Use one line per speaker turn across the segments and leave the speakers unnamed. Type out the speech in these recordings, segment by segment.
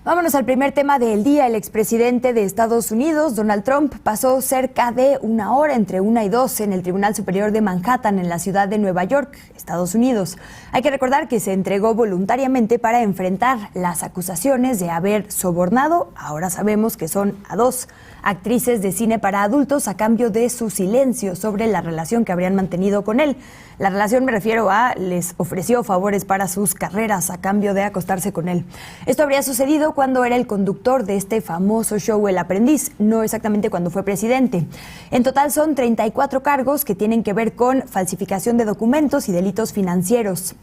Vámonos al primer tema del día. El expresidente de Estados Unidos, Donald Trump, pasó cerca de una hora, entre 1 y 2, en el Tribunal Superior de Manhattan, en la ciudad de Nueva York, Estados Unidos. Hay que recordar que se entregó voluntariamente para enfrentar las acusaciones de haber sobornado, ahora sabemos que son a 2 actrices de cine para adultos, a cambio de su silencio sobre la relación que habrían mantenido con él. La relación me refiero a les ofreció favores para sus carreras a cambio de acostarse con él. Esto habría sucedido cuando era el conductor de este famoso show El Aprendiz, no exactamente cuando fue presidente. En total son 34 cargos que tienen que ver con falsificación de documentos y delitos financieros.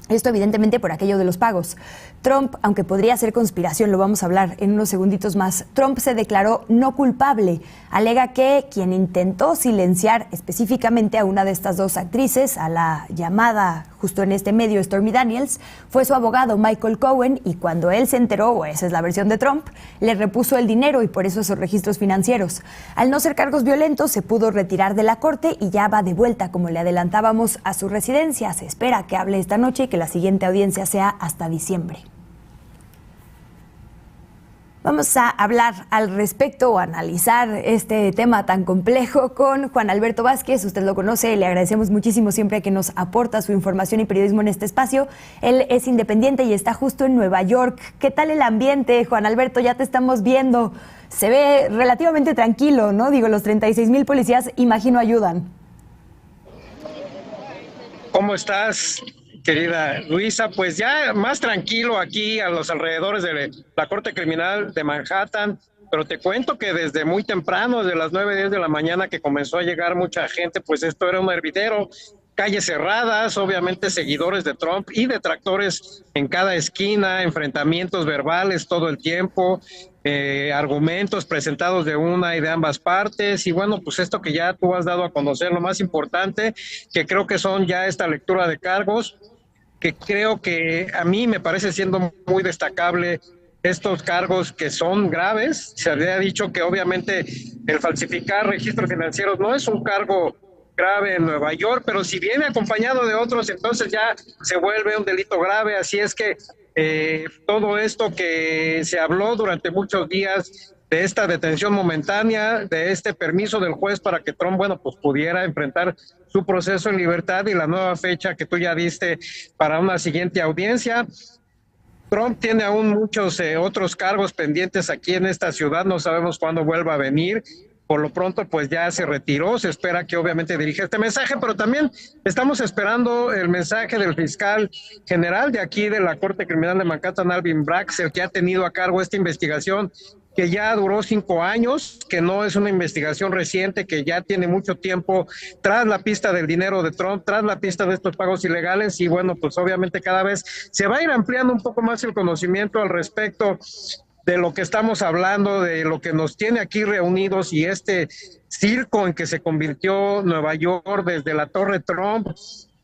Esto evidentemente por aquello de los pagos. Trump, aunque podría ser conspiración, lo vamos a hablar en unos segunditos más, Trump se declaró no culpable. Alega que quien intentó silenciar específicamente a una de estas 2 actrices, a la llamada justo en este medio Stormy Daniels, fue su abogado Michael Cohen, y cuando él se enteró, o esa es la versión de Trump, le repuso el dinero y por eso esos registros financieros. Al no ser cargos violentos, se pudo retirar de la corte y ya va de vuelta, como le adelantábamos, a su residencia. Se espera que hable esta noche y que la siguiente audiencia sea hasta diciembre. Vamos a hablar al respecto o analizar este tema tan complejo con Juan Alberto Vázquez. Usted lo conoce, le agradecemos muchísimo siempre que nos aporta su información y periodismo en este espacio. Él es independiente y está justo en Nueva York. ¿Qué tal el ambiente, Juan Alberto? Ya te estamos viendo. Se ve relativamente tranquilo, ¿no? Digo, los 36,000 policías, imagino, ayudan.
¿Cómo estás, querida Luisa? Pues ya más tranquilo aquí a los alrededores de la Corte Criminal de Manhattan, pero te cuento que desde muy temprano, desde las 9:10 de la mañana que comenzó a llegar mucha gente, pues esto era un hervidero, calles cerradas, obviamente seguidores de Trump y detractores en cada esquina, enfrentamientos verbales todo el tiempo, argumentos presentados de una y de ambas partes, y bueno, pues esto que ya tú has dado a conocer, lo más importante, que creo que son ya esta lectura de cargos, que creo que a mí me parece siendo muy destacable estos cargos que son graves. Se había dicho que obviamente el falsificar registros financieros no es un cargo grave en Nueva York, pero si viene acompañado de otros, entonces ya se vuelve un delito grave. Así es que todo esto que se habló durante muchos días de esta detención momentánea, de este permiso del juez para que Trump, bueno, pues pudiera enfrentar su proceso en libertad, y la nueva fecha que tú ya diste para una siguiente audiencia. Trump tiene aún muchos otros cargos pendientes aquí en esta ciudad, no sabemos cuándo vuelva a venir. Por lo pronto, pues ya se retiró, se espera que obviamente dirija este mensaje, pero también estamos esperando el mensaje del fiscal general de aquí de la Corte Criminal de Manhattan, Alvin Bragg, el que ha tenido a cargo esta investigación, que ya duró 5 años, que no es una investigación reciente, que ya tiene mucho tiempo tras la pista del dinero de Trump, tras la pista de estos pagos ilegales, y bueno, pues obviamente cada vez se va a ir ampliando un poco más el conocimiento al respecto de lo que estamos hablando, de lo que nos tiene aquí reunidos, y este circo en que se convirtió Nueva York desde la Torre Trump,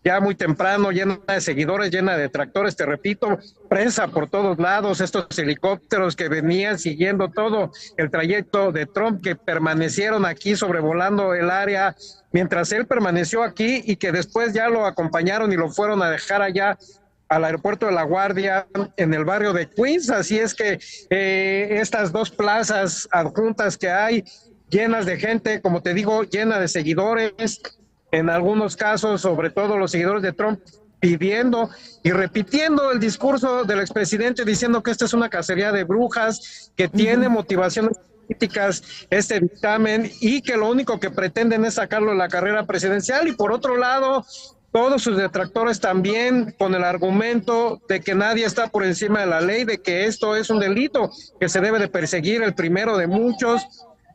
ya muy temprano, llena de seguidores, llena de detractores, te repito, prensa por todos lados, estos helicópteros que venían siguiendo todo el trayecto de Trump, que permanecieron aquí sobrevolando el área mientras él permaneció aquí, y que después ya lo acompañaron y lo fueron a dejar allá al aeropuerto de La Guardia, en el barrio de Queens. Así es que estas 2 plazas adjuntas que hay, llenas de gente, como te digo, llena de seguidores, en algunos casos, sobre todo los seguidores de Trump, pidiendo y repitiendo el discurso del expresidente, diciendo que esta es una cacería de brujas, que tiene motivaciones políticas este dictamen, y que lo único que pretenden es sacarlo de la carrera presidencial. Y por otro lado, todos sus detractores también con el argumento de que nadie está por encima de la ley, de que esto es un delito que se debe de perseguir, el primero de muchos.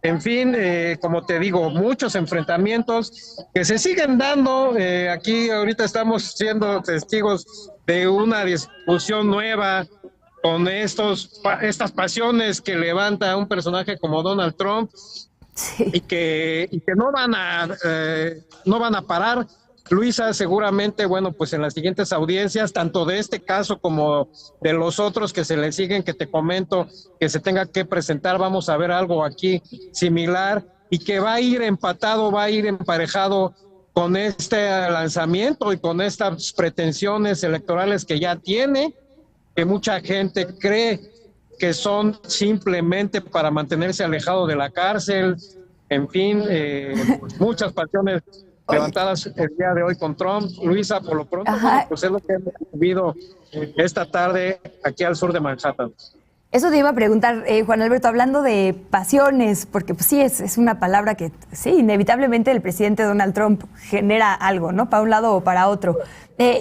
En fin, como te digo, muchos enfrentamientos que se siguen dando. Aquí ahorita estamos siendo testigos de una discusión nueva con estas pasiones que levanta un personaje como Donald Trump,
Sí.
y que no van a parar. Luisa, seguramente, bueno, pues en las siguientes audiencias, tanto de este caso como de los otros que se le siguen, que te comento, que se tenga que presentar, vamos a ver algo aquí similar, y que va a ir empatado, va a ir emparejado con este lanzamiento y con estas pretensiones electorales que ya tiene, que mucha gente cree que son simplemente para mantenerse alejado de la cárcel, en fin, muchas pasiones levantadas el día de hoy con Trump. Luisa, por lo pronto, bueno, pues es lo que hemos vivido esta tarde aquí al sur de Manhattan.
Eso te iba a preguntar, Juan Alberto, hablando de pasiones, porque pues sí, es una palabra que sí, inevitablemente el presidente Donald Trump genera algo, ¿no? Para un lado o para otro.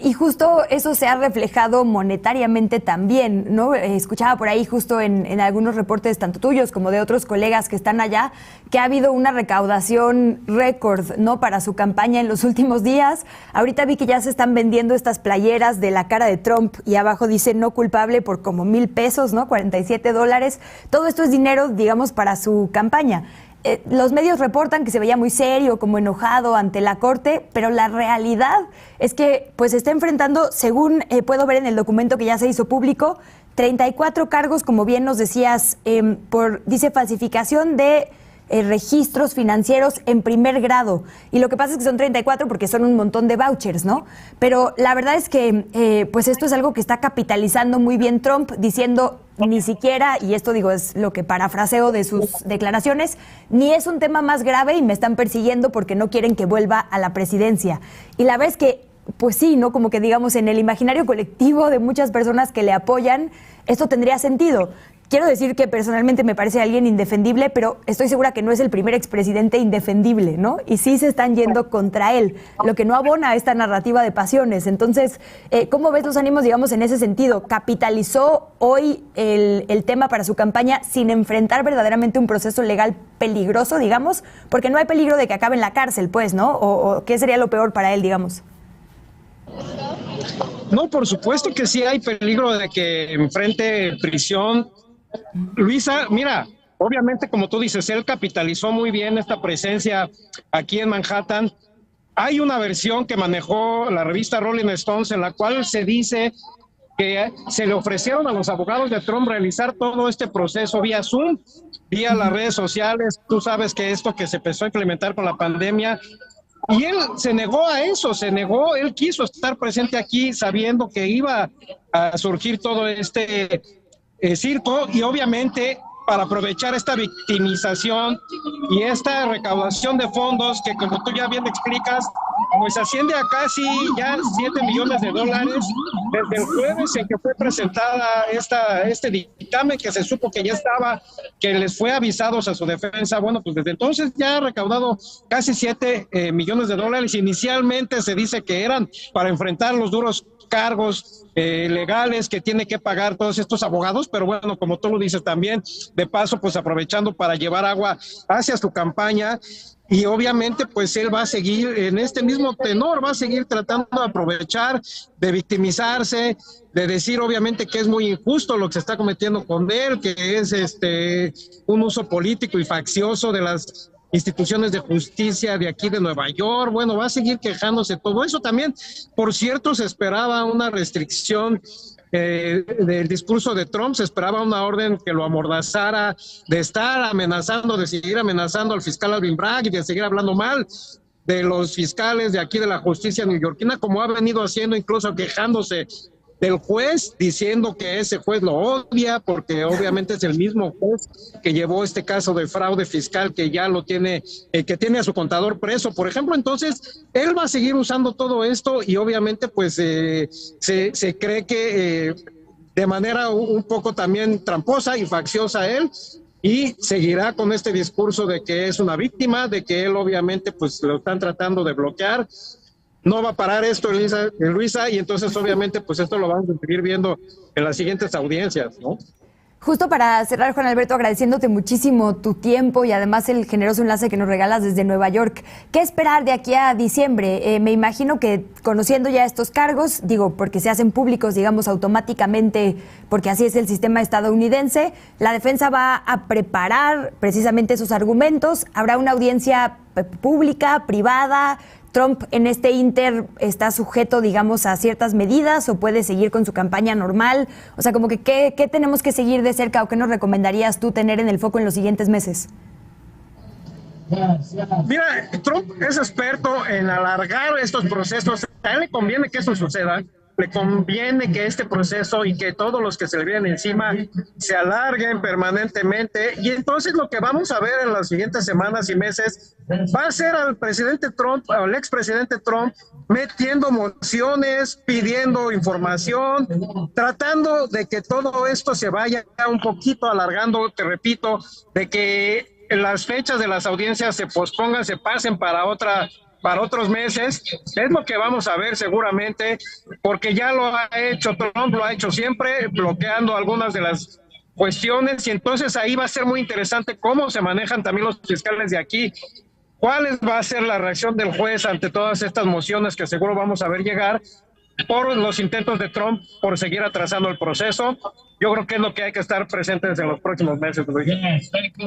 Y justo eso se ha reflejado monetariamente también, ¿no? Escuchaba por ahí justo en algunos reportes, tanto tuyos como de otros colegas que están allá, que ha habido una recaudación récord, ¿no? Para su campaña en los últimos días. Ahorita vi que ya se están vendiendo estas playeras de la cara de Trump y abajo dice no culpable por como $1,000, ¿no? $47. Todo esto es dinero, digamos, para su campaña. Los medios reportan que se veía muy serio, como enojado ante la corte, pero la realidad es que pues está enfrentando, según puedo ver en el documento que ya se hizo público, 34 cargos, como bien nos decías, dice falsificación de registros financieros en primer grado. Y lo que pasa es que son 34 porque son un montón de vouchers, ¿no? Pero la verdad es que pues esto es algo que está capitalizando muy bien Trump, diciendo ni siquiera, y esto digo es lo que parafraseo de sus declaraciones, ni es un tema más grave y me están persiguiendo porque no quieren que vuelva a la presidencia. Y la verdad es que pues sí, ¿no? Como que digamos en el imaginario colectivo de muchas personas que le apoyan, esto tendría sentido. Quiero decir que personalmente me parece alguien indefendible, pero estoy segura que no es el primer expresidente indefendible, ¿no? Y sí se están yendo contra él, lo que no abona a esta narrativa de pasiones. Entonces, ¿cómo ves los ánimos, digamos, en ese sentido? ¿Capitalizó hoy el tema para su campaña sin enfrentar verdaderamente un proceso legal peligroso, digamos? Porque no hay peligro de que acabe en la cárcel, pues, ¿no? ¿O qué sería lo peor para él, digamos?
No, por supuesto que sí hay peligro de que enfrente prisión. Luisa, mira, obviamente como tú dices, él capitalizó muy bien esta presencia aquí en Manhattan. Hay una versión que manejó la revista Rolling Stones en la cual se dice que se le ofrecieron a los abogados de Trump realizar todo este proceso vía Zoom, vía las redes sociales. Tú sabes que esto que se empezó a implementar con la pandemia, y él se negó a eso, él quiso estar presente aquí sabiendo que iba a surgir todo este circo, y obviamente para aprovechar esta victimización y esta recaudación de fondos que, como tú ya bien explicas, pues asciende a casi ya $7 millones desde el jueves en que fue presentada este dictamen, que se supo que ya estaba, que les fue avisados a su defensa. Bueno, pues desde entonces ya ha recaudado casi $7 millones. Inicialmente se dice que eran para enfrentar los duros cargos legales que tiene que pagar todos estos abogados, pero bueno, como tú lo dices también, de paso, pues aprovechando para llevar agua hacia su campaña. Y obviamente pues él va a seguir en este mismo tenor, va a seguir tratando de aprovechar, de victimizarse, de decir obviamente que es muy injusto lo que se está cometiendo con él, que es un uso político y faccioso de las instituciones de justicia de aquí de Nueva York. Bueno, va a seguir quejándose todo eso. También, por cierto, se esperaba una restricción del discurso de Trump, se esperaba una orden que lo amordazara de estar amenazando, de seguir amenazando al fiscal Alvin Bragg y de seguir hablando mal de los fiscales de aquí de la justicia neoyorquina, como ha venido haciendo, incluso quejándose del juez, diciendo que ese juez lo odia porque obviamente es el mismo juez que llevó este caso de fraude fiscal, que ya lo tiene, que tiene a su contador preso, por ejemplo. Entonces él va a seguir usando todo esto y obviamente pues se cree que de manera un poco también tramposa y facciosa él, y seguirá con este discurso de que es una víctima, de que él obviamente pues lo están tratando de bloquear. No va a parar esto, Luisa, y entonces obviamente pues esto lo vamos a seguir viendo en las siguientes audiencias, ¿no?
Justo para cerrar, Juan Alberto, agradeciéndote muchísimo tu tiempo y además el generoso enlace que nos regalas desde Nueva York. ¿Qué esperar de aquí a diciembre? Me imagino que conociendo ya estos cargos, digo, porque se hacen públicos, digamos, automáticamente, porque así es el sistema estadounidense, la defensa va a preparar precisamente esos argumentos. ¿Habrá una audiencia pública, privada? ¿Trump en este inter está sujeto, digamos, a ciertas medidas o puede seguir con su campaña normal? O sea, como que ¿qué tenemos que seguir de cerca o qué nos recomendarías tú tener en el foco en los siguientes meses?
Mira, Trump es experto en alargar estos procesos. A él le conviene que eso suceda, le conviene que este proceso y que todos los que se le vienen encima se alarguen permanentemente, y entonces lo que vamos a ver en las siguientes semanas y meses va a ser al presidente Trump, al expresidente Trump, metiendo mociones, pidiendo información, tratando de que todo esto se vaya un poquito alargando, te repito, de que las fechas de las audiencias se pospongan, se pasen para otros meses. Es lo que vamos a ver seguramente, porque ya lo ha hecho Trump, lo ha hecho siempre, bloqueando algunas de las cuestiones, y entonces ahí va a ser muy interesante cómo se manejan también los fiscales de aquí. ¿Cuál va a ser la reacción del juez ante todas estas mociones que seguro vamos a ver llegar por los intentos de Trump por seguir atrasando el proceso? Yo creo que es lo que hay que estar presentes en los próximos meses, Luis.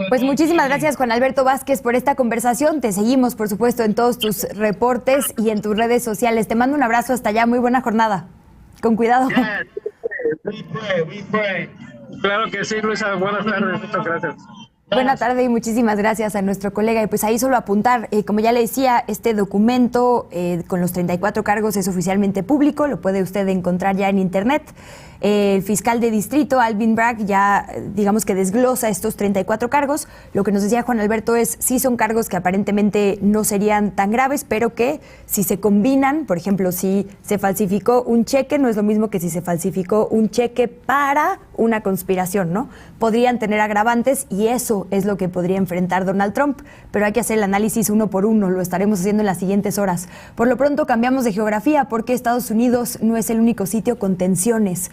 Pues muchísimas gracias, Juan Alberto Vázquez, por esta conversación. Te seguimos, por supuesto, en todos tus reportes y en tus redes sociales. Te mando un abrazo hasta allá. Muy buena jornada. Con cuidado.
Claro que sí, Luisa. Buenas tardes. Muchas gracias.
Buenas tardes y muchísimas gracias a nuestro colega. Y pues ahí solo apuntar, como ya le decía, este documento con los 34 cargos es oficialmente público, lo puede usted encontrar ya en internet. El fiscal de distrito, Alvin Bragg, ya digamos que desglosa estos 34 cargos. Lo que nos decía Juan Alberto es, sí son cargos que aparentemente no serían tan graves, pero que si se combinan, por ejemplo, si se falsificó un cheque, no es lo mismo que si se falsificó un cheque para una conspiración, ¿no? Podrían tener agravantes y eso es lo que podría enfrentar Donald Trump, pero hay que hacer el análisis uno por uno, lo estaremos haciendo en las siguientes horas. Por lo pronto cambiamos de geografía porque Estados Unidos no es el único sitio con tensiones.